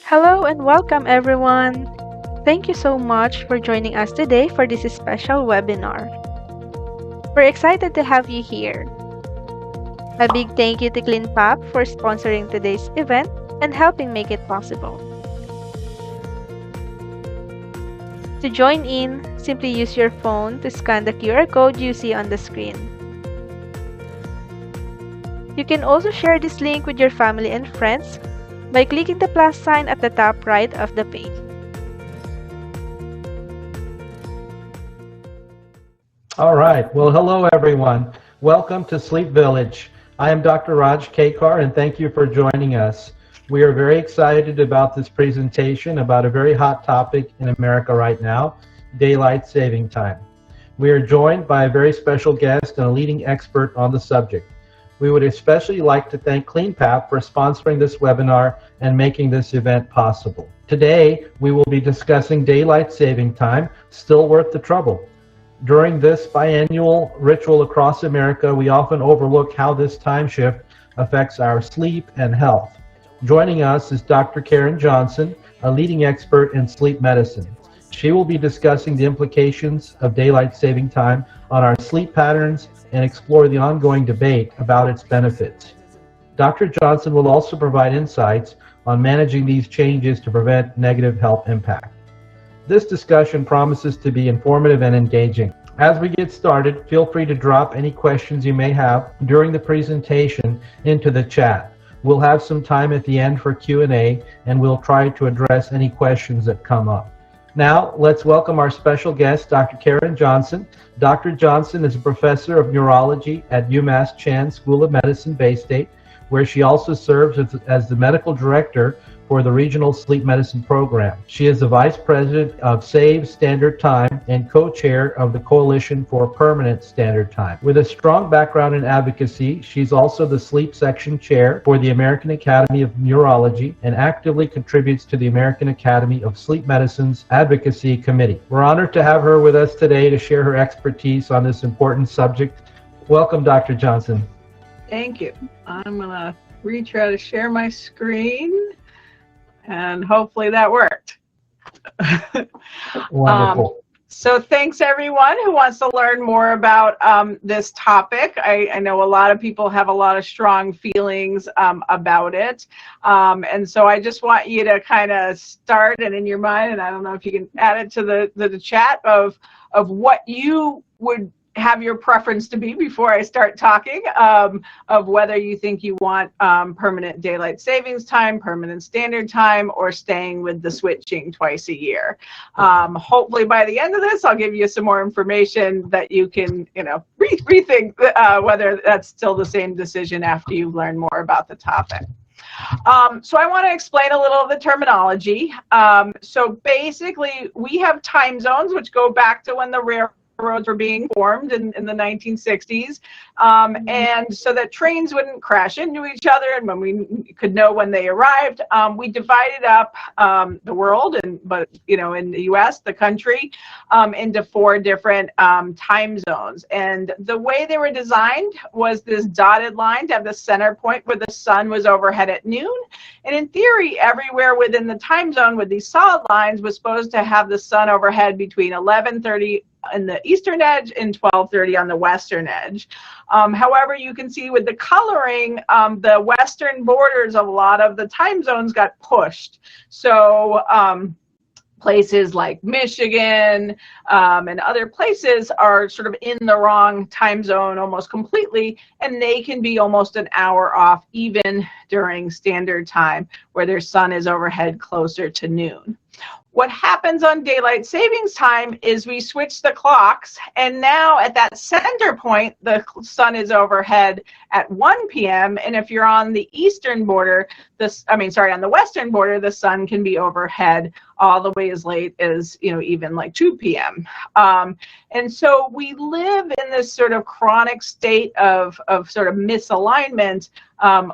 Hello and welcome everyone. Thank you so much for joining us today for this special webinar. We're excited to have you here. A big thank you to CleanPap for sponsoring today's event and helping make it possible. To join in, simply use your phone to scan the QR code you see on the screen. You can also share this link with your family and friends by clicking the plus sign at the top right of the page. All right. Well, hello, everyone. Welcome to Sleep Village. I am Dr. Raj Kakar, and thank you for joining us. We are very excited about this presentation about a very hot topic in America right now, daylight saving time. We are joined by a very special guest and a leading expert on the subject. We would especially like to thank CleanPap for sponsoring this webinar and making this event possible. Today, we will be discussing daylight saving time, still worth the trouble. During this biannual ritual across America, we often overlook how this time shift affects our sleep and health. Joining us is Dr. Karin Johnson, a leading expert in sleep medicine. She will be discussing the implications of daylight saving time on our sleep patterns and explore the ongoing debate about its benefits. Dr. Johnson will also provide insights on managing these changes to prevent negative health impact. This discussion promises to be informative and engaging. As we get started, feel free to drop any questions you may have during the presentation into the chat. We'll have some time at the end for Q&A, and we'll try to address any questions that come up. Now, let's welcome our special guest, Dr. Karin Johnson. Dr. Johnson is a professor of neurology at UMass Chan School of Medicine, Bay State, where she also serves as the medical director for the Regional Sleep Medicine Program. She is the Vice President of SAVE Standard Time and co-chair of the Coalition for Permanent Standard Time. With a strong background in advocacy, she's also the Sleep Section Chair for the American Academy of Neurology and actively contributes to the American Academy of Sleep Medicine's Advocacy Committee. We're honored to have her with us today to share her expertise on this important subject. Welcome, Dr. Johnson. Thank you. I'm going to retry to share my screen. And hopefully that worked. Wonderful. So thanks everyone who wants to learn more about this topic. I know a lot of people have a lot of strong feelings about it. And so I just want you to kind of start and in your mind, and I don't know if you can add it to the chat of what you would have your preference to be before I start talking, of whether you think you want permanent daylight savings time, permanent standard time, or staying with the switching twice a year. Hopefully by the end of this, I'll give you some more information that you can, rethink whether that's still the same decision after you learn more about the topic. So I want to explain a little of the terminology. So basically, we have time zones, which go back to when the railroads were being formed in the 1960s, and so that trains wouldn't crash into each other, and when we could know when they arrived, we divided up the world, in the U.S., the country, into 4 different time zones. And the way they were designed was this dotted line to have the center point where the sun was overhead at noon. And in theory, everywhere within the time zone with these solid lines was supposed to have the sun overhead between 11:30 in the eastern edge and 12:30 on the western edge. However, you can see with the coloring, the western borders of a lot of the time zones got pushed. So places like Michigan and other places are sort of in the wrong time zone almost completely, and they can be almost an hour off even during standard time where their sun is overhead closer to noon. What happens on daylight savings time is we switch the clocks, and now at that center point, the sun is overhead at 1 p.m. And if you're on the eastern border, on the western border, the sun can be overhead all the way as late as, even like 2 p.m. And so we live in this sort of chronic state of sort of misalignment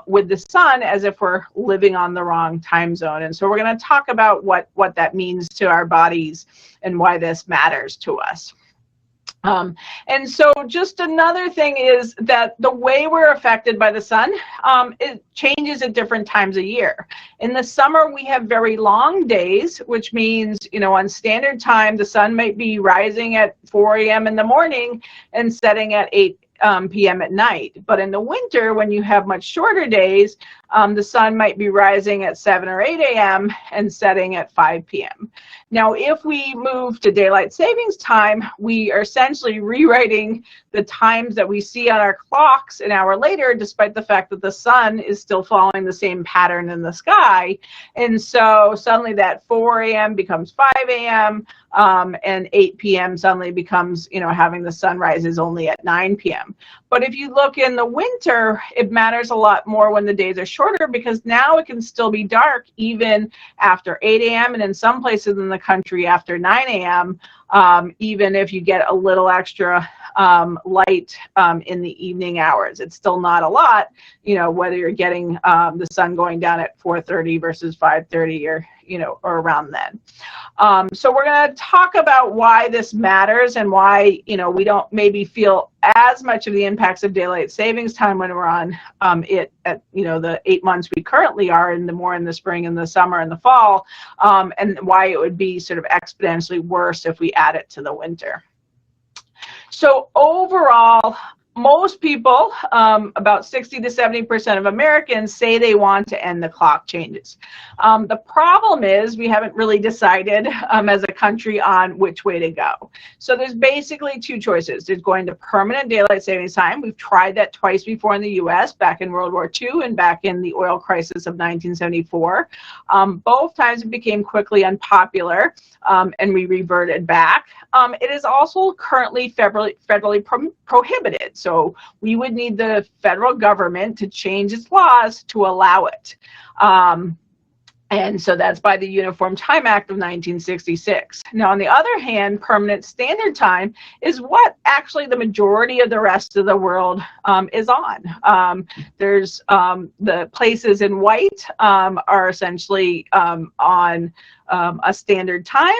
with the sun, as if we're living on the wrong time zone. And so we're going to talk about what that means to our bodies and why this matters to us. And so just another thing is that the way we're affected by the sun, it changes at different times of year. In the summer, we have very long days, which means, on standard time, the sun might be rising at 4 a.m. in the morning and setting at 8 p.m. at night. But in the winter, when you have much shorter days, the sun might be rising at 7 or 8 a.m. and setting at 5 p.m. Now, if we move to daylight savings time, we are essentially rewriting the times that we see on our clocks an hour later, despite the fact that the sun is still following the same pattern in the sky. And so suddenly that 4 a.m. becomes 5 a.m. And 8 p.m. suddenly becomes, having the sunrise is only at 9 p.m. But if you look in the winter, it matters a lot more when the days are shorter, because now it can still be dark even after 8 a.m. and in some places in the country after 9 a.m. Even if you get a little extra light in the evening hours. It's still not a lot, whether you're getting the sun going down at 4:30 versus 5:30 or around then. So we're going to talk about why this matters and why, we don't maybe feel as much of the impacts of daylight savings time when we're on it at, the 8 months we currently are, and the more in the spring and the summer and the fall, and why it would be sort of exponentially worse if we add it to the winter. So overall, most people, about 60 to 70% of Americans, say they want to end the clock changes. The problem is we haven't really decided as a country on which way to go. So there's basically two choices. There's going to permanent daylight savings time. We've tried that twice before in the US, back in World War II and back in the oil crisis of 1974. Both times it became quickly unpopular, and we reverted back. It is also currently federally prohibited. So we would need the federal government to change its laws to allow it. And so that's by the Uniform Time Act of 1966. Now, on the other hand, permanent standard time is what actually the majority of the rest of the world is on. There's the places in white are essentially on a standard time,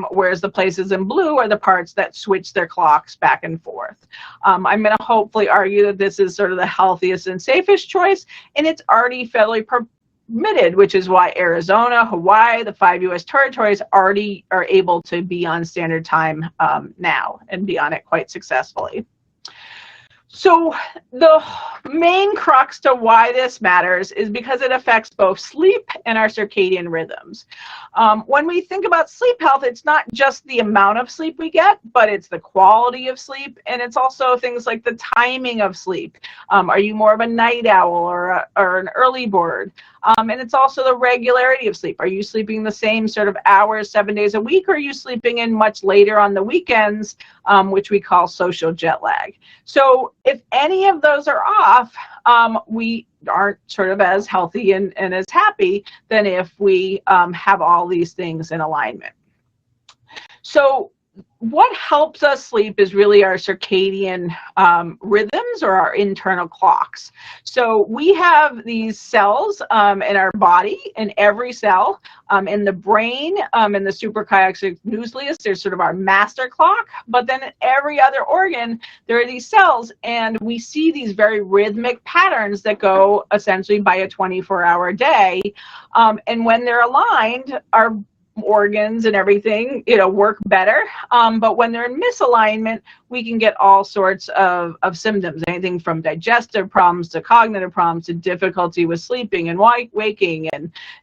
whereas the places in blue are the parts that switch their clocks back and forth. I'm going to hopefully argue that this is sort of the healthiest and safest choice, and it's already federally permitted, which is why Arizona, Hawaii, the 5 U.S. territories already are able to be on standard time now and be on it quite successfully. So the main crux to why this matters is because it affects both sleep and our circadian rhythms. When we think about sleep health, it's not just the amount of sleep we get, but it's the quality of sleep, and it's also things like the timing of sleep. Are you more of a night owl or an early bird? And it's also the regularity of sleep. Are you sleeping the same sort of hours 7 days a week, or are you sleeping in much later on the weekends, which we call social jet lag? So if any of those are off, we aren't sort of as healthy and as happy than if we have all these things in alignment. So what helps us sleep is really our circadian rhythms, or our internal clocks. So we have these cells in our body, in every cell, in the brain, in the suprachiasmatic nucleus, there's sort of our master clock, but then in every other organ, there are these cells, and we see these very rhythmic patterns that go essentially by a 24-hour day. And when they're aligned, our organs and everything, work better. But when they're in misalignment, we can get all sorts of symptoms, anything from digestive problems to cognitive problems to difficulty with sleeping and waking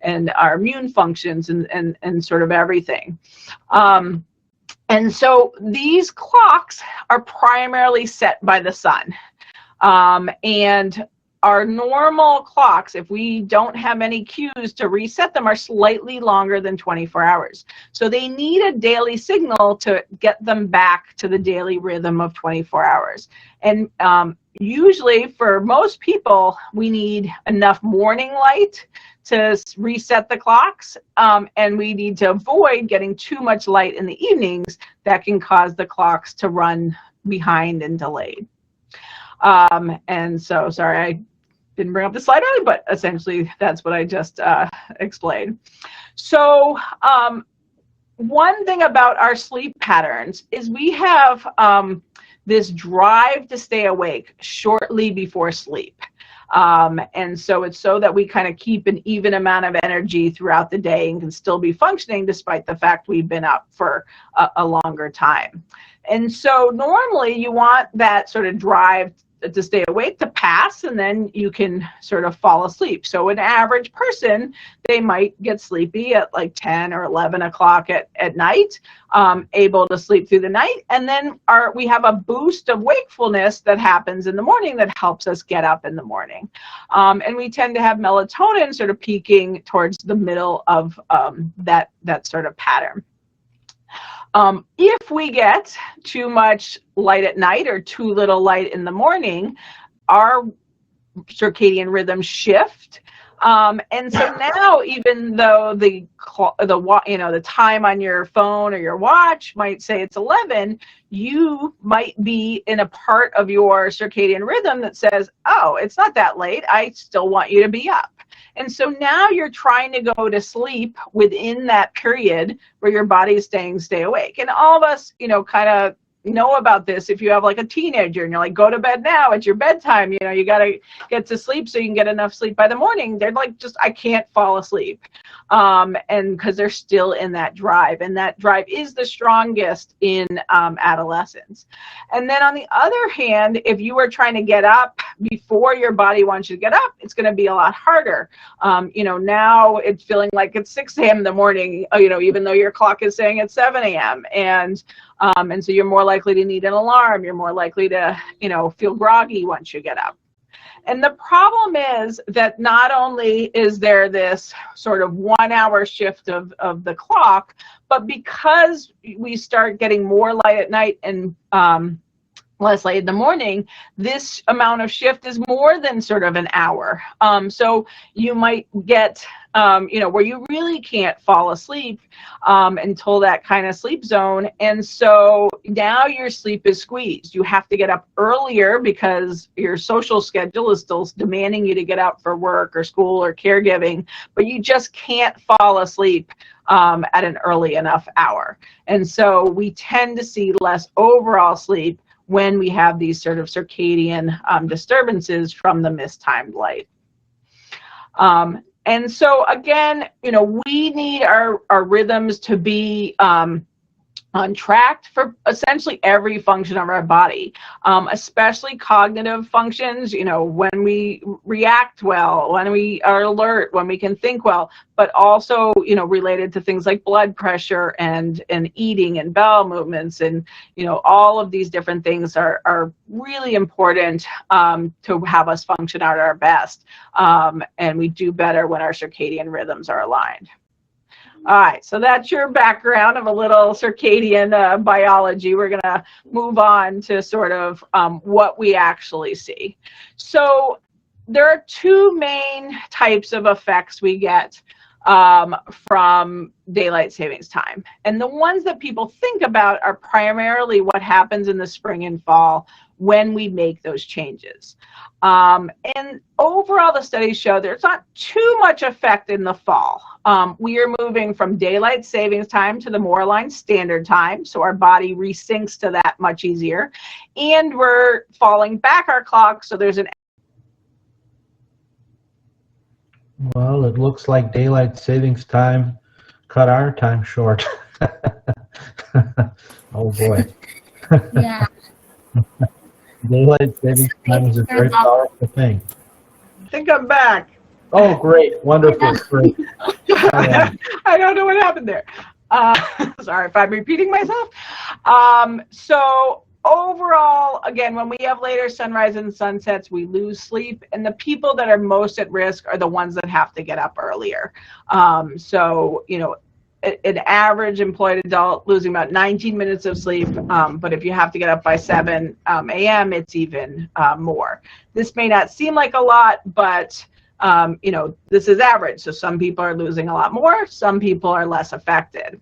and our immune functions and sort of everything. And so these clocks are primarily set by the sun. And our normal clocks, if we don't have any cues to reset them, are slightly longer than 24 hours. So they need a daily signal to get them back to the daily rhythm of 24 hours. And usually for most people, we need enough morning light to reset the clocks, and we need to avoid getting too much light in the evenings that can cause the clocks to run behind and delayed. And so, sorry, I didn't bring up the slide early, but essentially that's what I just explained. So one thing about our sleep patterns is we have this drive to stay awake shortly before sleep. And so it's so that we kind of keep an even amount of energy throughout the day and can still be functioning despite the fact we've been up for a longer time. And so normally you want that sort of drive to stay awake to pass, and then you can sort of fall asleep. So an average person, they might get sleepy at like 10 or 11 o'clock at night, able to sleep through the night. And then we have a boost of wakefulness that happens in the morning that helps us get up in the morning. And we tend to have melatonin sort of peaking towards the middle of that sort of pattern. If we get too much light at night or too little light in the morning, our circadian rhythms shift. And so now, even though the time on your phone or your watch might say it's 11, you might be in a part of your circadian rhythm that says, oh, it's not that late. I still want you to be up. And so now you're trying to go to sleep within that period where your body is stay awake. And all of us, kind of know about this. If you have like a teenager and you're like, go to bed now, it's your bedtime, you got to get to sleep so you can get enough sleep by the morning. They're like, I can't fall asleep. And because they're still in that drive, and that drive is the strongest in adolescence. And then on the other hand, if you are trying to get up before your body wants you to get up, it's going to be a lot harder. Now it's feeling like it's 6 a.m. in the morning, even though your clock is saying it's 7 a.m. And so you're more likely to need an alarm. You're more likely to, feel groggy once you get up. And the problem is that not only is there this sort of 1 hour shift of the clock, but because we start getting more light at night and less light in the morning, this amount of shift is more than sort of an hour. So you might get, where you really can't fall asleep until that kind of sleep zone. And so now your sleep is squeezed. You have to get up earlier because your social schedule is still demanding you to get up for work or school or caregiving, but you just can't fall asleep at an early enough hour. And so we tend to see less overall sleep when we have these sort of circadian disturbances from the mistimed light. And so again, we need our rhythms to be on track for essentially every function of our body, especially cognitive functions, when we react well, when we are alert, when we can think well, but also, related to things like blood pressure and eating and bowel movements. And, all of these different things are really important to have us function at our best. And we do better when our circadian rhythms are aligned. All right, so that's your background of a little circadian biology. We're going to move on to sort of what we actually see. So there are two main types of effects we get from daylight savings time. And the ones that people think about are primarily what happens in the spring and fall when we make those changes. And overall, the studies show there's not too much effect in the fall. We are moving from daylight savings time to the more aligned standard time, so our body resyncs to that much easier. And we're falling back our clock, so there's an... Well, it looks like daylight savings time cut our time short. Oh boy. Yeah. Daylight savings time is a very powerful thing. I think I'm back. Oh, great. Wonderful. Great. I don't know what happened there. Sorry if I'm repeating myself. So overall, again, when we have later sunrise and sunsets, we lose sleep. And the people that are most at risk are the ones that have to get up earlier. So, an average employed adult losing about 19 minutes of sleep, but if you have to get up by 7 a.m., it's even more. This may not seem like a lot, but this is average. So some people are losing a lot more, some people are less affected.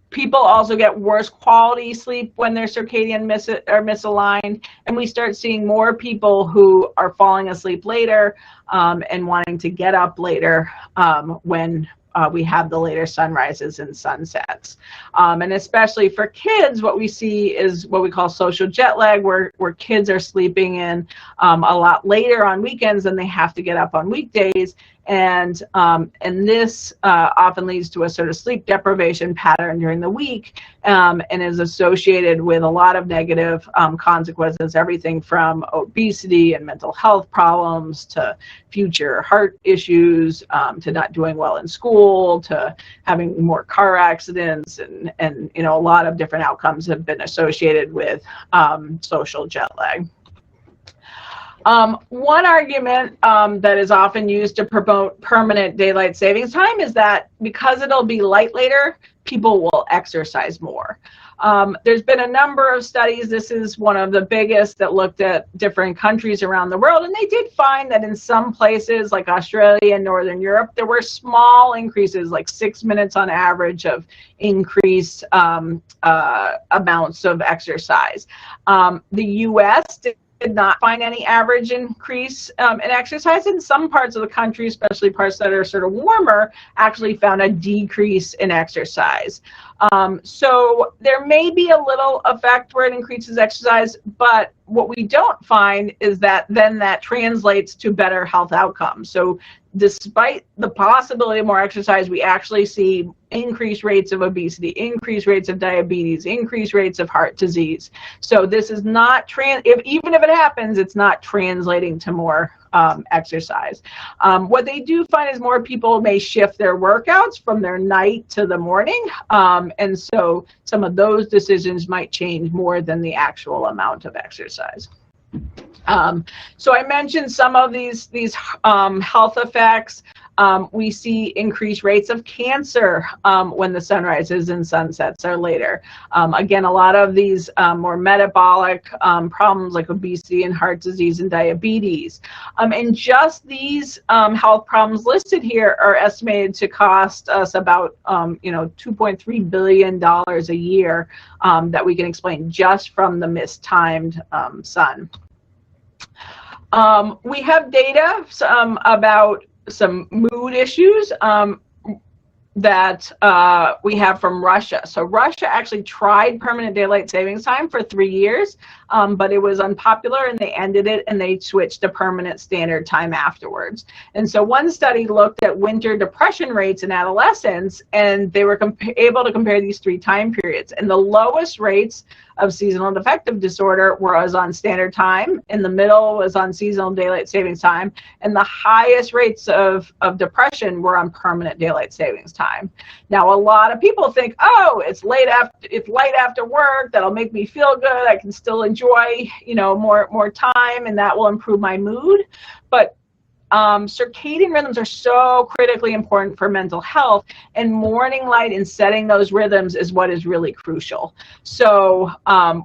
People also get worse quality sleep when their circadian are misaligned, and we start seeing more people who are falling asleep later and wanting to get up later when we have the later sunrises and sunsets. And especially for kids, what we see is what we call social jet lag, where kids are sleeping in a lot later on weekends and they have to get up on weekdays. And this often leads to a sort of sleep deprivation pattern during the week, and is associated with a lot of negative consequences, everything from obesity and mental health problems to future heart issues, to not doing well in school, to having more car accidents, and a lot of different outcomes have been associated with social jet lag. One argument that is often used to promote permanent daylight savings time is that because it'll be light later, people will exercise more. There's been a number of studies. This is one of the biggest that looked at different countries around the world, and they did find that in some places like Australia and Northern Europe, there were small increases, like 6 minutes on average of increased amounts of exercise. The US did not find any average increase in exercise. In some parts of the country, especially parts that are sort of warmer, actually found a decrease in exercise. So there may be a little effect where it increases exercise, but what we don't find is that then that translates to better health outcomes. So despite the possibility of more exercise, we actually see increased rates of obesity, increased rates of diabetes, increased rates of heart disease. So this is not, even if it happens, it's not translating to more exercise. What they do find is more people may shift their workouts from their night to the morning. And so some of those decisions might change more than the actual amount of exercise. So I mentioned some of these health effects. We see increased rates of cancer when the sunrises and sunsets are later. Again, a lot of these more metabolic problems like obesity and heart disease and diabetes. And just these health problems listed here are estimated to cost us about $2.3 billion a year that we can explain just from the mistimed sun. We have data about some mood issues that we have from Russia. So Russia actually tried permanent daylight savings time for 3 years, but it was unpopular and they ended it and they switched to permanent standard time afterwards. And so one study looked at winter depression rates in adolescents, and they were able to compare these 3 time periods. And the lowest rates of seasonal affective disorder was on standard time, in the middle was on seasonal daylight savings time, and the highest rates of depression were on permanent daylight savings time. Now, a lot of people think, oh, it's light after work, that'll make me feel good, I can still enjoy, more time, and that will improve my mood. But circadian rhythms are so critically important for mental health, and morning light and setting those rhythms is what is really crucial. So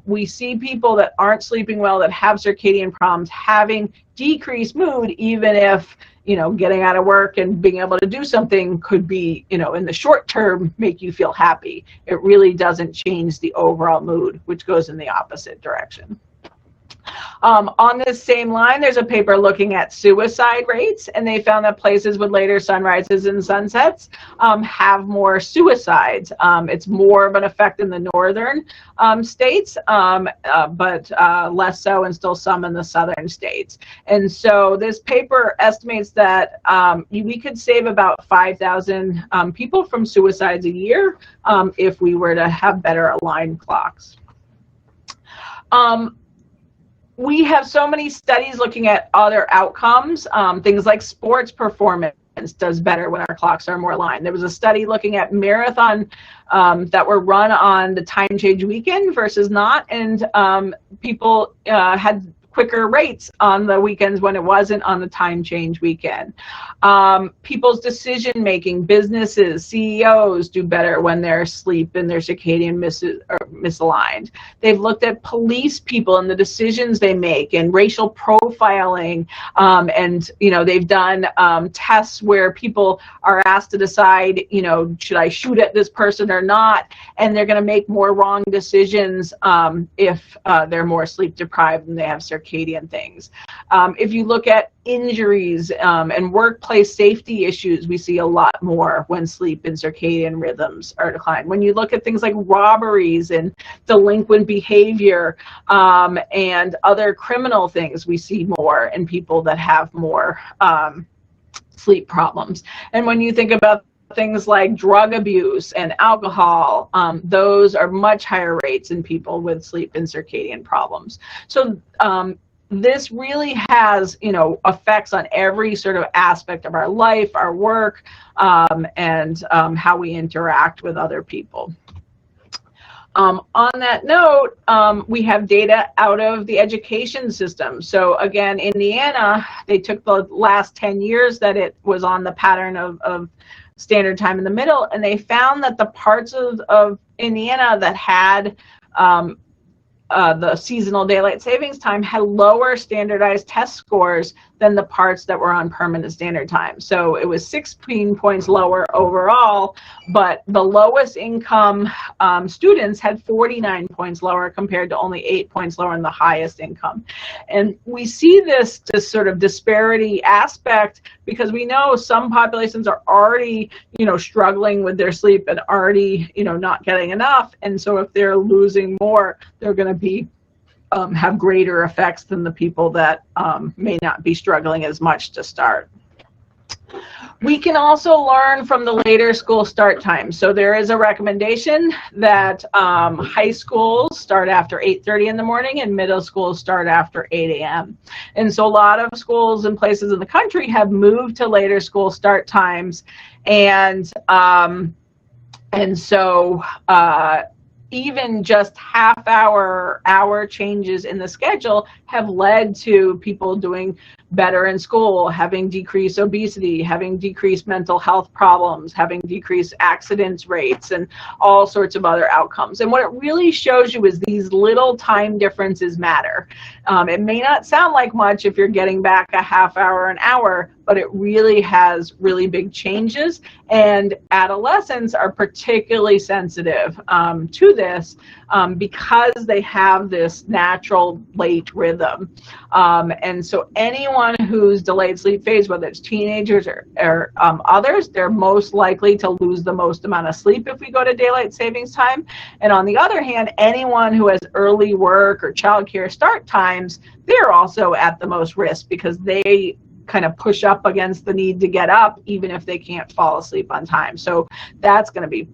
we see people that aren't sleeping well, that have circadian problems, having decreased mood, even if getting out of work and being able to do something could be, in the short term, make you feel happy. It really doesn't change the overall mood, which goes in the opposite direction. On this same line, there's a paper looking at suicide rates, and they found that places with later sunrises and sunsets have more suicides. It's more of an effect in the northern states, but less so, and still some in the southern states. And so this paper estimates that we could save about 5,000 people from suicides a year if we were to have better aligned clocks. We have so many studies looking at other outcomes, things like sports performance does better when our clocks are more aligned. There was a study looking at marathon that were run on the time change weekend versus not, and people had quicker rates on the weekends when it wasn't on the time change weekend. People's decision making, businesses, CEOs do better when their sleep and their circadian misaligned. They've looked at police people and the decisions they make, and racial profiling, and they've done tests where people are asked to decide, should I shoot at this person or not, and they're going to make more wrong decisions if they're more sleep deprived and they have circadian circadian things. If you look at injuries and workplace safety issues, we see a lot more when sleep and circadian rhythms are declined. When you look at things like robberies and delinquent behavior and other criminal things, we see more in people that have more sleep problems. And when you think about things like drug abuse and alcohol, those are much higher rates in people with sleep and circadian problems. So this really has, effects on every sort of aspect of our life, our work, and how we interact with other people. On that note, we have data out of the education system. So again, Indiana, they took the last 10 years that it was on the pattern of standard time in the middle, and they found that the parts of Indiana that had the seasonal daylight savings time had lower standardized test scores than the parts that were on permanent standard time. So it was 16 points lower overall, but the lowest income students had 49 points lower compared to only 8 points lower in the highest income. And we see this sort of disparity aspect because we know some populations are already, struggling with their sleep and already, not getting enough. And so if they're losing more, they're going to be have greater effects than the people that may not be struggling as much to start. We can also learn from the later school start time. So there is a recommendation that high schools start after 8:30 in the morning and middle schools start after 8 a.m. And so a lot of schools and places in the country have moved to later school start times. And so even just hour changes in the schedule have led to people doing better in school, having decreased obesity, having decreased mental health problems, having decreased accidents rates, and all sorts of other outcomes. And what it really shows you is these little time differences matter. It may not sound like much if you're getting back a half hour, an hour, but it really has really big changes. And adolescents are particularly sensitive to this because they have this natural late rhythm. And so anyone who's delayed sleep phase, whether it's teenagers or others, they're most likely to lose the most amount of sleep if we go to daylight savings time. And on the other hand, anyone who has early work or childcare start times, they're also at the most risk because they kind of push up against the need to get up even if they can't fall asleep on time. So that's going to be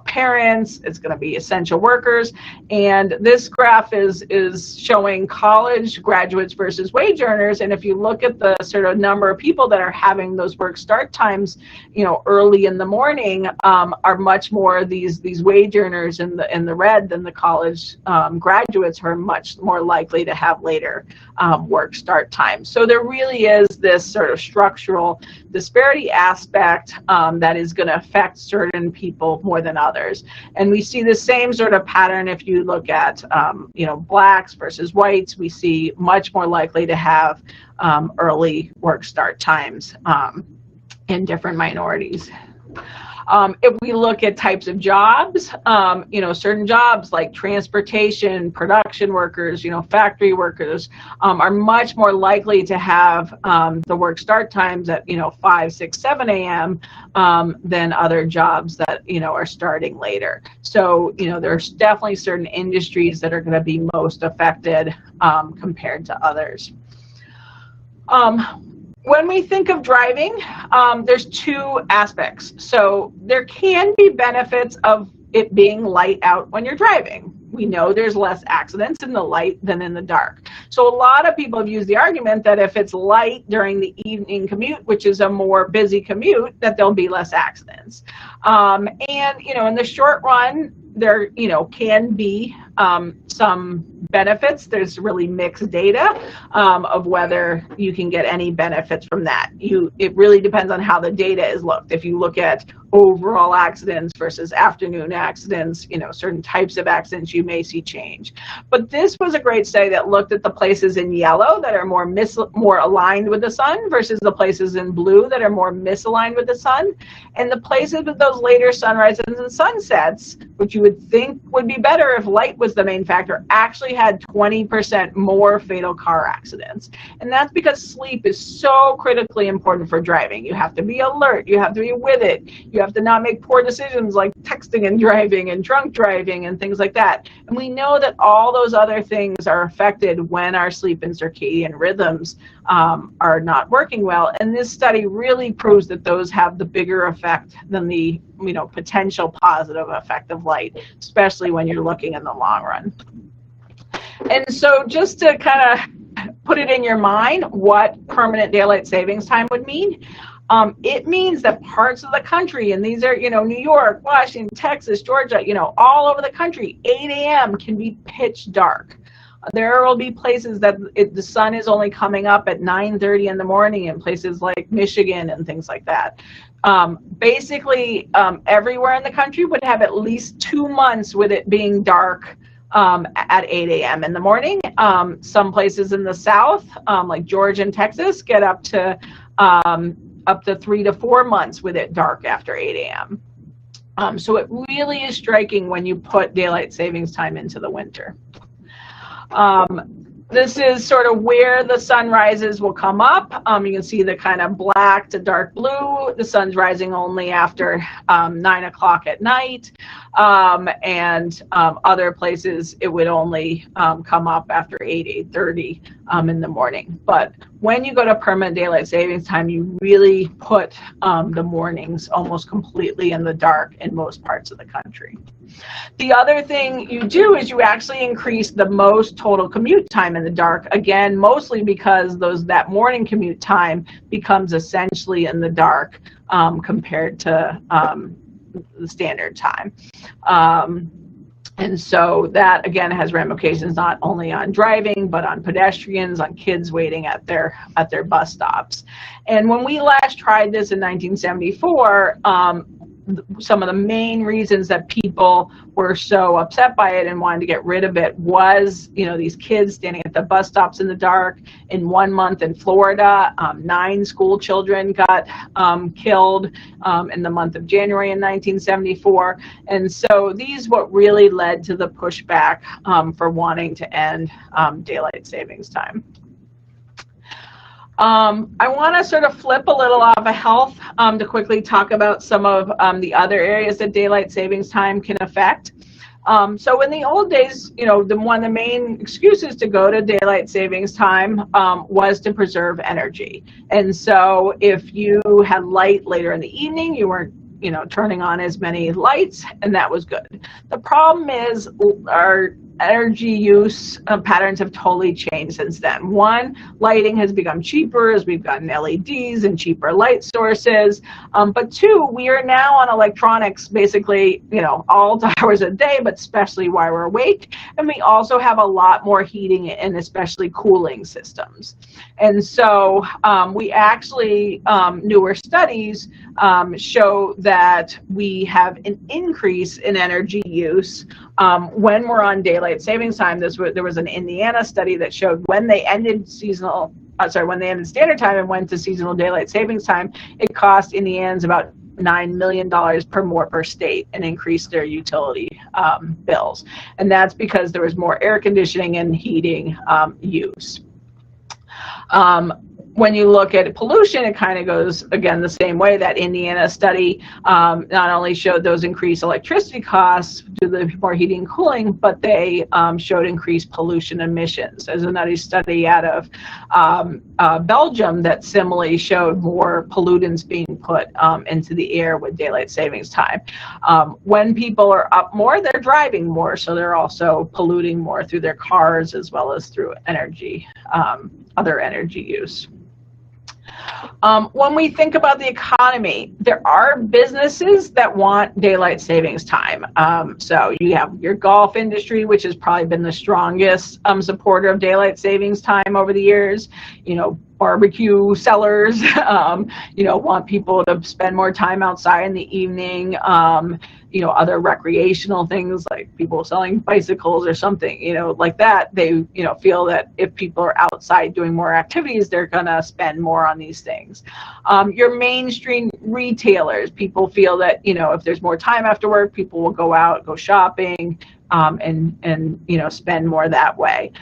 parents, it's going to be essential workers. And this graph is showing college graduates versus wage earners. And if you look at the sort of number of people that are having those work start times early in the morning, are much more these wage earners in the red than the college graduates who are much more likely to have later work start times. So there really is this sort of structural disparity aspect that is going to affect certain people more than others. And we see the same sort of pattern if you look at blacks versus whites. We see much more likely to have early work start times in different minorities. If we look at types of jobs, certain jobs like transportation, production workers, factory workers are much more likely to have the work start times at 5, 6, 7 a.m. Than other jobs that are starting later. So there's definitely certain industries that are going to be most affected compared to others. When we think of driving, there's two aspects. So there can be benefits of it being light out when you're driving. We know there's less accidents in the light than in the dark. So a lot of people have used the argument that if it's light during the evening commute, which is a more busy commute, that there'll be less accidents. And in the short run, there can be some benefits. There's really mixed data of whether you can get any benefits from that. It really depends on how the data is looked. If you look at overall accidents versus afternoon accidents, certain types of accidents, you may see change. But this was a great study that looked at the places in yellow that are more aligned with the sun versus the places in blue that are more misaligned with the sun. And the places with those later sunrises and sunsets, which you would think would be better if light was the main factor, actually had 20% more fatal car accidents. And that's because sleep is so critically important for driving. You have to be alert, you have to be with it, you have to not make poor decisions like texting and driving and drunk driving and things like that. And we know that all those other things are affected when our sleep and circadian rhythms are not working well. And this study really proves that those have the bigger effect than the potential positive effect of light, especially when you're looking in the long run. And so just to kind of put it in your mind what permanent daylight savings time would mean, it means that parts of the country, and these are, New York, Washington, Texas, Georgia, all over the country, 8 a.m. can be pitch dark. There will be places that the sun is only coming up at 9:30 in the morning in places like Michigan and things like that. Basically, everywhere in the country would have at least 2 months with it being dark at 8 a.m. in the morning. Some places in the South, like Georgia and Texas, get up to 3 to 4 months with it dark after 8 a.m. So it really is striking when you put daylight savings time into the winter. This is sort of where the sunrises will come up. You can see the kind of black to dark blue. The sun's rising only after 9 o'clock at night. And other places it would only come up after 8:30 in the morning. But when you go to permanent daylight savings time, you really put the mornings almost completely in the dark in most parts of the country. The other thing you do is you actually increase the most total commute time in the dark, again, mostly because that morning commute time becomes essentially in the dark compared to the standard time. And so that, again, has ramifications not only on driving, but on pedestrians, on kids waiting at their bus stops. And when we last tried this in 1974, some of the main reasons that people were so upset by it and wanted to get rid of it was, these kids standing at the bus stops in the dark. In 1 month in Florida, 9 school children got killed in the month of January in 1974. And so these what really led to the pushback for wanting to end daylight savings time. I want to sort of flip a little off of health to quickly talk about some of the other areas that daylight savings time can affect. So in the old days, one of the main excuses to go to daylight savings time was to preserve energy. And so if you had light later in the evening, you weren't turning on as many lights, and that was good. The problem is our energy use patterns have totally changed since then. One, lighting has become cheaper as we've gotten LEDs and cheaper light sources. But two, we are now on electronics basically, all hours a day, but especially while we're awake. And we also have a lot more heating and especially cooling systems. And so we actually, newer studies show that we have an increase in energy use when we're on daylight savings time. There was an Indiana study that showed when they ended when they ended standard time and went to seasonal daylight savings time, it cost Indians about $9 million per state and increased their utility bills. And that's because there was more air conditioning and heating use. When you look at pollution, it kind of goes, again, the same way. That Indiana study not only showed those increased electricity costs due to the more heating and cooling, but they showed increased pollution emissions. There's another study out of Belgium that similarly showed more pollutants being put into the air with daylight savings time. When people are up more, they're driving more, so they're also polluting more through their cars as well as through energy, other energy use. When we think about the economy, there are businesses that want daylight savings time. So you have your golf industry, which has probably been the strongest supporter of daylight savings time over the years. barbecue sellers, want people to spend more time outside in the evening. Other recreational things like people selling bicycles or something, like that. They, feel that if people are outside doing more activities, they're gonna spend more on these things. Your mainstream retailers, people feel that, if there's more time after work, people will go out, go shopping, and spend more that way.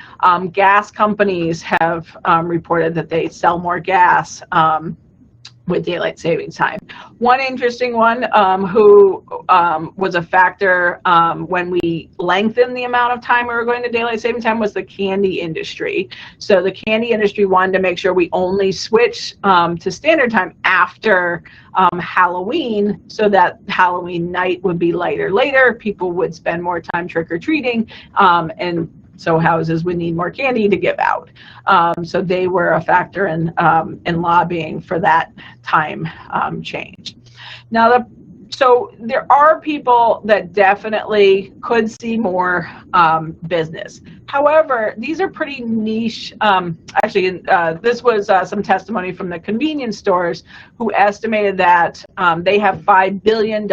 Gas companies have reported that they sell more gas with daylight savings time. One interesting one who was a factor when we lengthened the amount of time we were going to daylight saving time was the candy industry. So the candy industry wanted to make sure we only switch to standard time after Halloween, so that Halloween night would be later. People would spend more time trick-or-treating, and so houses would need more candy to give out. So they were a factor in lobbying for that time change. Now, so there are people that definitely could see more business. However, these are pretty niche. This was some testimony from the convenience stores who estimated that they have $5 billion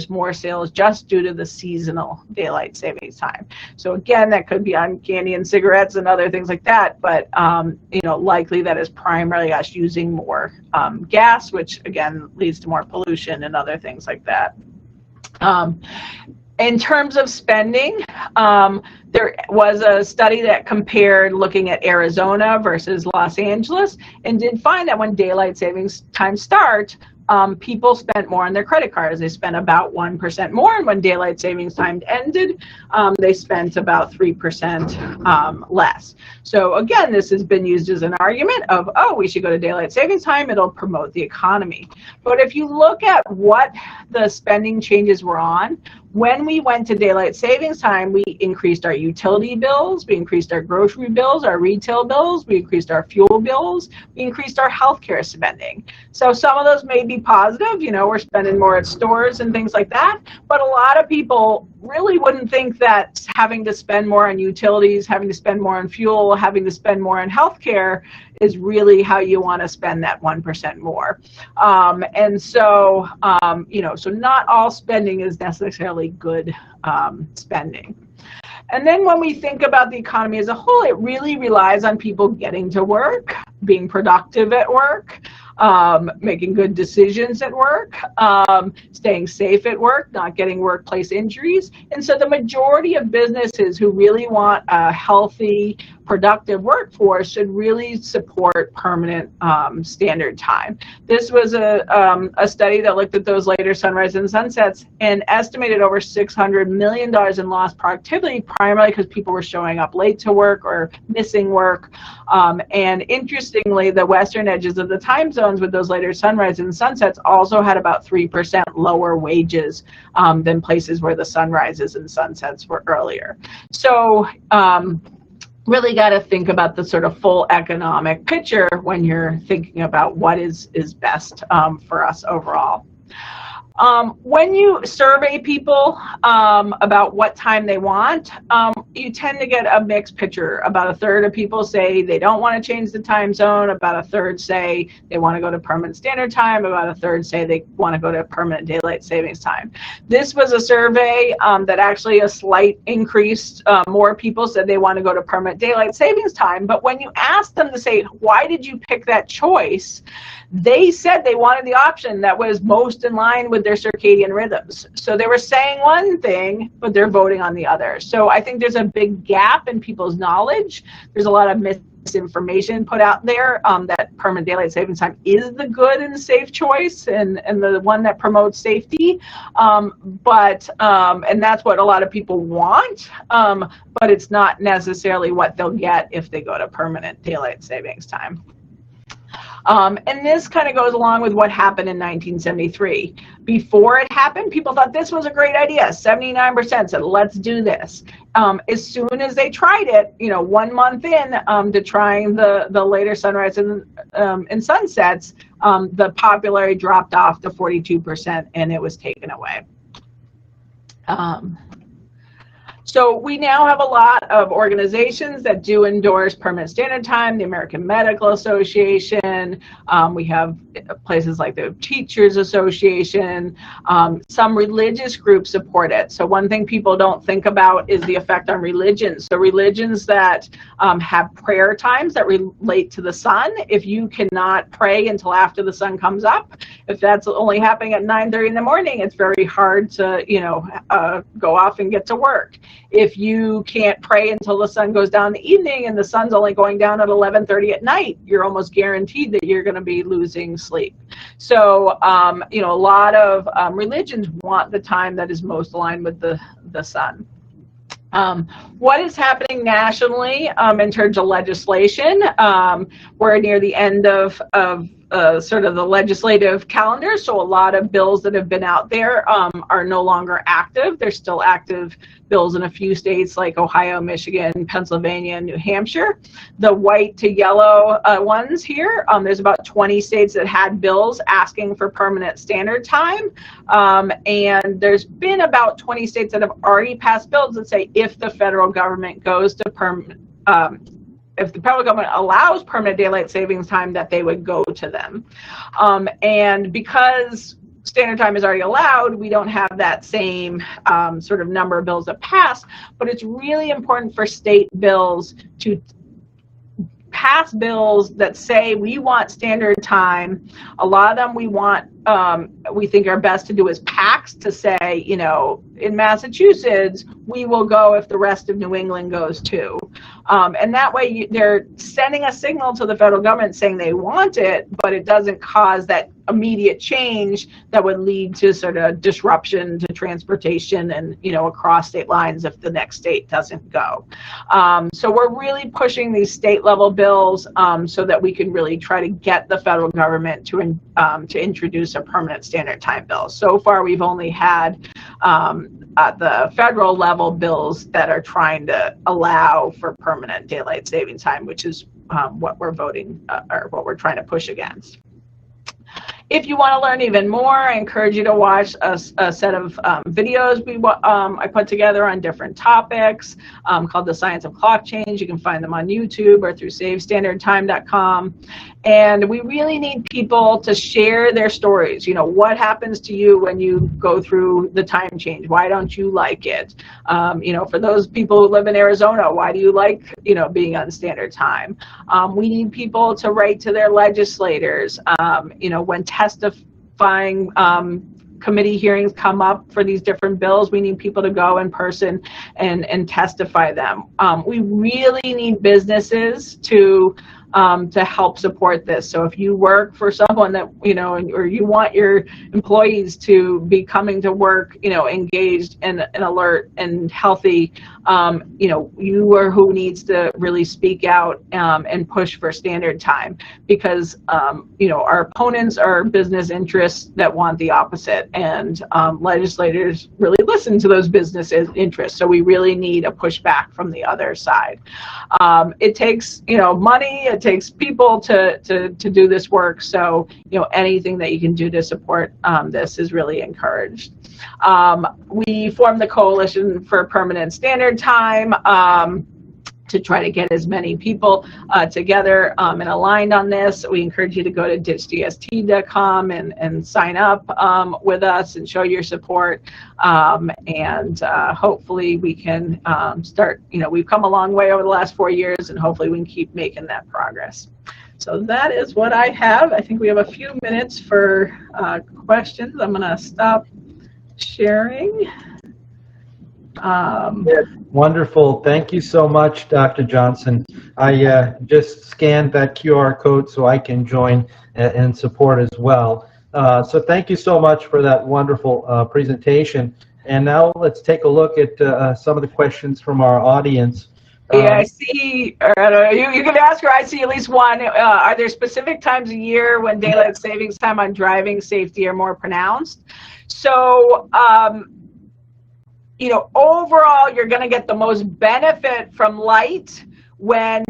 more sales just due to the seasonal daylight savings time. So again, that could be on candy and cigarettes and other things like that, but likely that is primarily us using more gas, which again leads to more pollution and other things like that. In terms of spending, there was a study that compared looking at Arizona versus Los Angeles, and did find that when daylight savings time starts, people spent more on their credit cards. They spent about 1% more, and when daylight savings time ended, they spent about 3% less. So again, this has been used as an argument of, oh, we should go to daylight savings time, it'll promote the economy. But if you look at what the spending changes were on, when we went to daylight savings time, we increased our utility bills, we increased our grocery bills, our retail bills, we increased our fuel bills, we increased our healthcare spending. So some of those may be positive, we're spending more at stores and things like that, but a lot of people really wouldn't think that having to spend more on utilities, having to spend more on fuel, having to spend more on healthcare is really how you want to spend that 1% more. So not all spending is necessarily good spending. And then when we think about the economy as a whole, it really relies on people getting to work, being productive at work, making good decisions at work, staying safe at work, not getting workplace injuries. And so the majority of businesses who really want a healthy, productive workforce should really support permanent standard time. This was a study that looked at those later sunrises and sunsets and estimated over $600 million in lost productivity, primarily because people were showing up late to work or missing work. And interestingly, the western edges of the time zones with those later sunrises and sunsets also had about 3% lower wages than places where the sunrises and sunsets were earlier. So really got to think about the sort of full economic picture when you're thinking about what is best for us overall. When you survey people about what time they want, you tend to get a mixed picture. About a third of people say they don't want to change the time zone. About a third say they want to go to permanent standard time. About a third say they want to go to permanent daylight savings time. This was a survey that actually a slight increase. More people said they want to go to permanent daylight savings time. But when you ask them to say, why did you pick that choice? They said they wanted the option that was most in line with their circadian rhythms. So they were saying one thing, but they're voting on the other. So I think there's a big gap in people's knowledge. There's a lot of misinformation put out there that permanent daylight savings time is the good and safe choice and the one that promotes safety. And that's what a lot of people want, but it's not necessarily what they'll get if they go to permanent daylight savings time. And this kind of goes along with what happened in 1973. Before it happened, people thought this was a great idea. 79% said, let's do this. As soon as they tried it, 1 month in to trying the later sunrise and sunsets, the popularity dropped off to 42% and it was taken away. So we now have a lot of organizations that do endorse permanent standard time, the American Medical Association. We have places like the Teachers Association. Some religious groups support it. So one thing people don't think about is the effect on religions. So religions that have prayer times that relate to the sun. If you cannot pray until after the sun comes up, if that's only happening at 9:30 in the morning, it's very hard to, go off and get to work. If you can't pray until the sun goes down in the evening and the sun's only going down at 11:30 at night, you're almost guaranteed that you're going to be losing sleep. So, a lot of religions want the time that is most aligned with the sun. What is happening nationally in terms of legislation? We're near the end of sort of the legislative calendar, so a lot of bills that have been out there are no longer active. There's still active bills in a few states like Ohio, Michigan, Pennsylvania, and New Hampshire. The white to yellow ones here, there's about 20 states that had bills asking for permanent standard time, and there's been about 20 states that have already passed bills that say if the federal government goes to if the federal government allows permanent daylight savings time, that they would go to them. And because standard time is already allowed, we don't have that same sort of number of bills that pass, but it's really important for state bills to pass bills that say we want standard time. A lot of them we think are best to do as pacts to say, in Massachusetts, we will go if the rest of New England goes too. And that way they're sending a signal to the federal government saying they want it, but it doesn't cause that immediate change that would lead to sort of disruption to transportation and, across state lines if the next state doesn't go. So we're really pushing these state level bills so that we can really try to get the federal government to introduce a permanent standard time bill. So far, we've only had at the federal level bills that are trying to allow for permanent daylight saving time, which is what we're voting or what we're trying to push against. If you want to learn even more, I encourage you to watch a set of videos I put together on different topics called The Science of Clock Change. You can find them on YouTube or through SaveStandardTime.com. And we really need people to share their stories. What happens to you when you go through the time change? Why don't you like it? For those people who live in Arizona, why do you like, being on standard time? We need people to write to their legislators. When testifying committee hearings come up for these different bills, we need people to go in person and testify them. We really need businesses to help support this. So if you work for someone that, or you want your employees to be coming to work, engaged and alert and healthy, you are who needs to really speak out and push for standard time, because, our opponents are business interests that want the opposite, and legislators really listen to those business interests. So we really need a pushback from the other side. It takes, money, it takes people to do this work. So, anything that you can do to support this is really encouraged. We formed the Coalition for Permanent Standard Time to try to get as many people together and aligned on this. We encourage you to go to ditchdst.com and sign up with us and show your support. And hopefully we can start, we've come a long way over the last 4 years, and hopefully we can keep making that progress. So that is what I have. I think we have a few minutes for questions. I'm going to stop sharing. Wonderful. Thank you so much, Dr. Johnson. I just scanned that QR code so I can join and support as well. So thank you so much for that wonderful presentation. And now let's take a look at some of the questions from our audience. Yeah, I see. You can ask her. I see at least one. Are there specific times a year when daylight savings time on driving safety are more pronounced? So, overall, you're going to get the most benefit from light when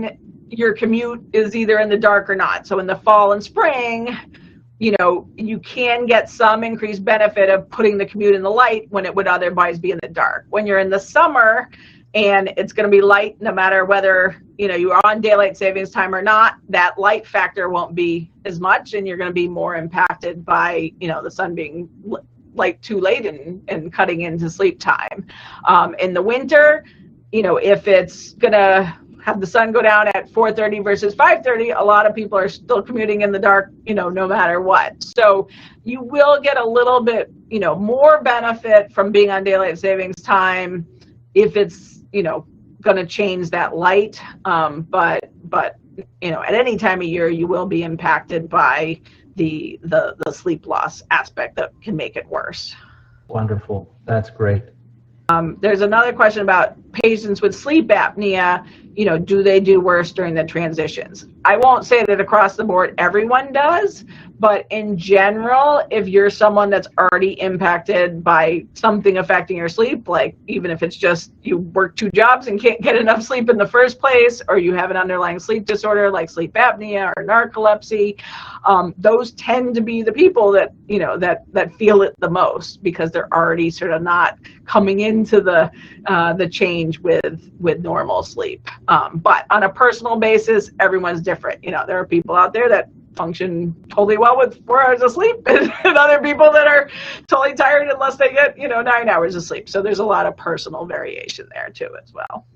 your commute is either in the dark or not. So in the fall and spring, you can get some increased benefit of putting the commute in the light when it would otherwise be in the dark. When you're in the summer, and it's going to be light no matter whether you are on daylight savings time or not. That light factor won't be as much, and you're going to be more impacted by the sun being light too late and cutting into sleep time. In the winter, if it's going to have the sun go down at 4:30 versus 5:30, a lot of people are still commuting in the dark, no matter what. So you will get a little bit, more benefit from being on daylight savings time if it's, going to change that light. But at any time of year, you will be impacted by the sleep loss aspect that can make it worse. Wonderful. That's great. There's another question about patients with sleep apnea. Do they do worse during the transitions? I won't say that across the board everyone does, but in general, if you're someone that's already impacted by something affecting your sleep, like even if it's just you work 2 jobs and can't get enough sleep in the first place, or you have an underlying sleep disorder like sleep apnea or narcolepsy, those tend to be the people that that feel it the most, because they're already sort of not coming into the change with normal sleep. But on a personal basis, everyone's different. There are people out there that function totally well with 4 hours of sleep, and other people that are totally tired unless they get 9 hours of sleep. So there's a lot of personal variation there too as well.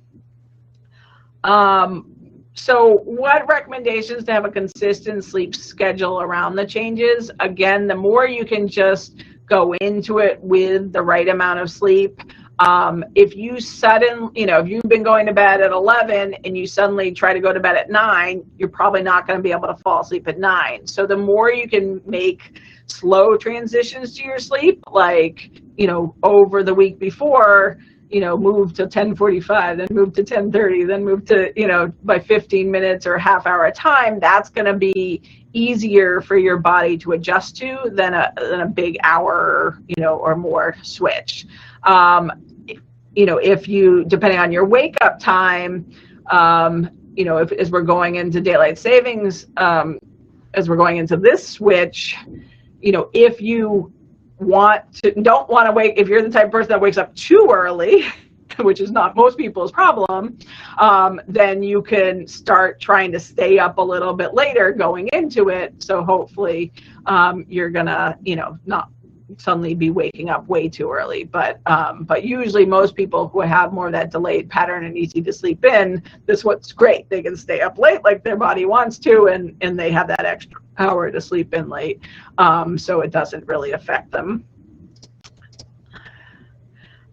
So what recommendations to have a consistent sleep schedule around the changes? Again, the more you can just go into it with the right amount of sleep. If you if you've been going to bed at 11 and you suddenly try to go to bed at 9, you're probably not going to be able to fall asleep at 9. So the more you can make slow transitions to your sleep, like, over the week before, move to 10:45, then move to 10:30, then move to, by 15 minutes or half hour at a time, that's going to be easier for your body to adjust to than a big hour, or more switch. If you, depending on your wake up time, if as we're going into daylight savings, as we're going into this switch, if you don't want to wake, if you're the type of person that wakes up too early, which is not most people's problem, then you can start trying to stay up a little bit later going into it. So hopefully you're gonna, not suddenly be waking up way too early. But usually most people who have more of that delayed pattern and easy to sleep in, this is what's great. They can stay up late like their body wants to, and they have that extra hour to sleep in late. So it doesn't really affect them.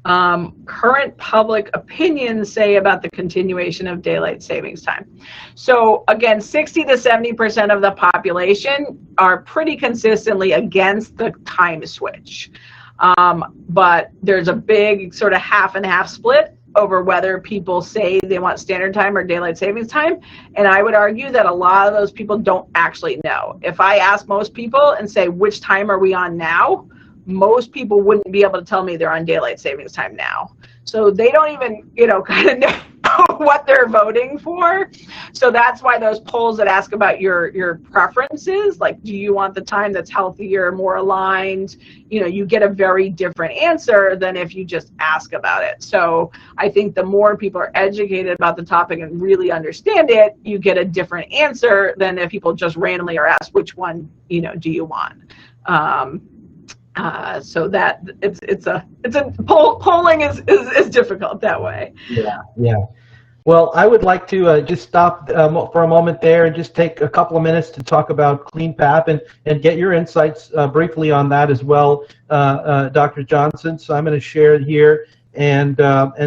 Current public opinions say about the continuation of daylight savings time. So again, 60 to 70% of the population are pretty consistently against the time switch. But there's a big sort of half and half split over whether people say they want standard time or daylight savings time. And I would argue that a lot of those people don't actually know. If I ask most people and say, which time are we on now? Most people wouldn't be able to tell me they're on daylight savings time now. So they don't even, kind of know what they're voting for. So that's why those polls that ask about your preferences, like, do you want the time that's healthier, more aligned, you get a very different answer than if you just ask about it. So I think the more people are educated about the topic and really understand it, you get a different answer than if people just randomly are asked, which one, do you want? So that polling is difficult that way. Yeah. Well, I would like to just stop for a moment there and just take a couple of minutes to talk about CleanPap and get your insights briefly on that as well, Dr. Johnson. So I'm going to share it here, and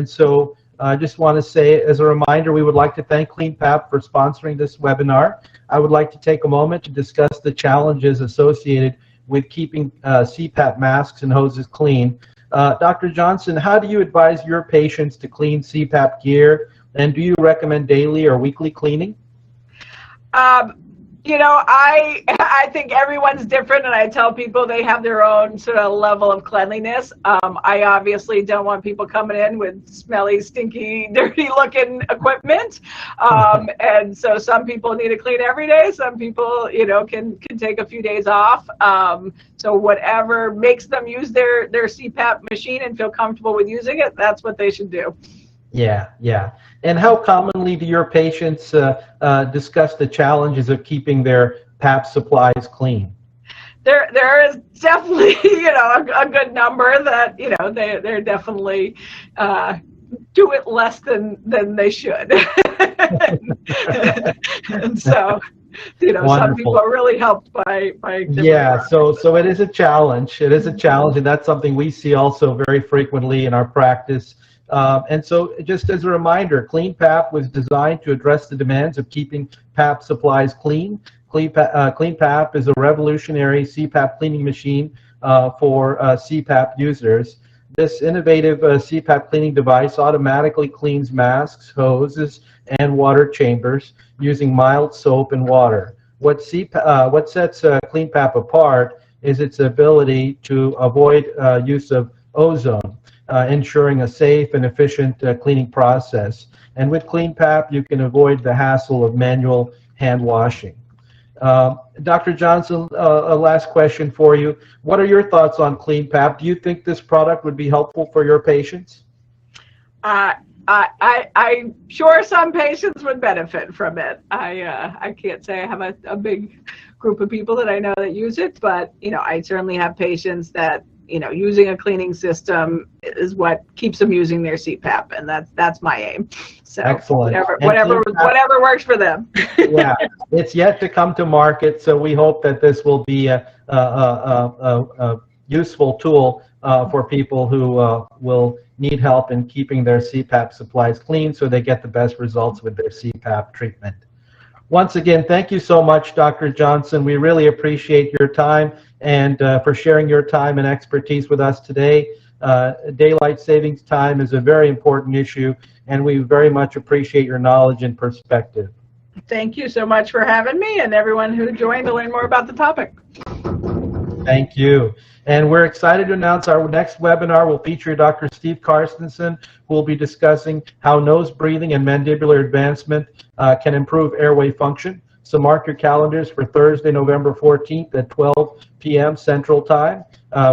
so I just want to say, as a reminder, we would like to thank CleanPap for sponsoring this webinar. I would like to take a moment to discuss the challenges associated with keeping CPAP masks and hoses clean. Dr. Johnson, how do you advise your patients to clean CPAP gear, and do you recommend daily or weekly cleaning? I think everyone's different, and I tell people they have their own sort of level of cleanliness. I obviously don't want people coming in with smelly, stinky, dirty-looking equipment, and so some people need to clean every day. Some people, can take a few days off. So whatever makes them use their CPAP machine and feel comfortable with using it, that's what they should do. Yeah, yeah. And how commonly do your patients discuss the challenges of keeping their PAP supplies clean? There is definitely a good number that they're definitely do it less than they should. And so some people Wonderful. are really helped by different Yeah, products. so it is a challenge. It is a challenge, and that's something we see also very frequently in our practice. And so, just as a reminder, Clean PAP was designed to address the demands of keeping PAP supplies clean. Clean PAP is a revolutionary CPAP cleaning machine for CPAP users. This innovative CPAP cleaning device automatically cleans masks, hoses, and water chambers using mild soap and water. What sets CleanPap apart is its ability to avoid use of ozone, ensuring a safe and efficient cleaning process. And with CleanPap, you can avoid the hassle of manual hand washing. Dr. Johnson, a last question for you. What are your thoughts on CleanPap? Do you think this product would be helpful for your patients? I'm sure some patients would benefit from it. I can't say I have a big group of people that I know that use it, but I certainly have patients that using a cleaning system is what keeps them using their CPAP, and that's my aim. So Excellent. whatever works for them. Yeah, it's yet to come to market, so we hope that this will be a useful tool for people who will need help in keeping their CPAP supplies clean so they get the best results with their CPAP treatment. Once again, thank you so much, Dr. Johnson. We really appreciate your time and for sharing your time and expertise with us today. Daylight savings time is a very important issue, and we very much appreciate your knowledge and perspective. Thank you so much for having me and everyone who joined to learn more about the topic. Thank you. And we're excited to announce our next webinar will feature Dr. Steve Carstensen, who will be discussing how nose breathing and mandibular advancement can improve airway function. So mark your calendars for Thursday, November 14th at 12 p.m. Central Time.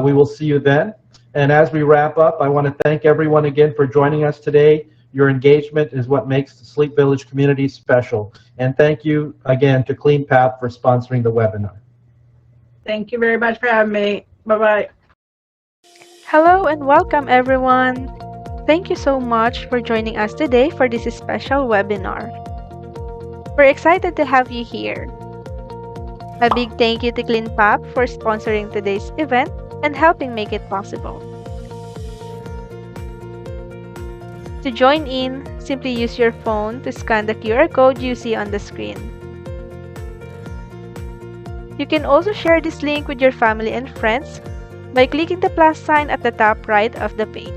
We will see you then. And as we wrap up, I want to thank everyone again for joining us today. Your engagement is what makes the Sleep Village community special. And thank you again to CleanPap for sponsoring the webinar. Thank you very much for having me. Bye-bye. Hello and welcome, everyone. Thank you so much for joining us today for this special webinar. We're excited to have you here. A big thank you to CleanPap for sponsoring today's event and helping make it possible. To join in, simply use your phone to scan the QR code you see on the screen. You can also share this link with your family and friends by clicking the plus sign at the top right of the page.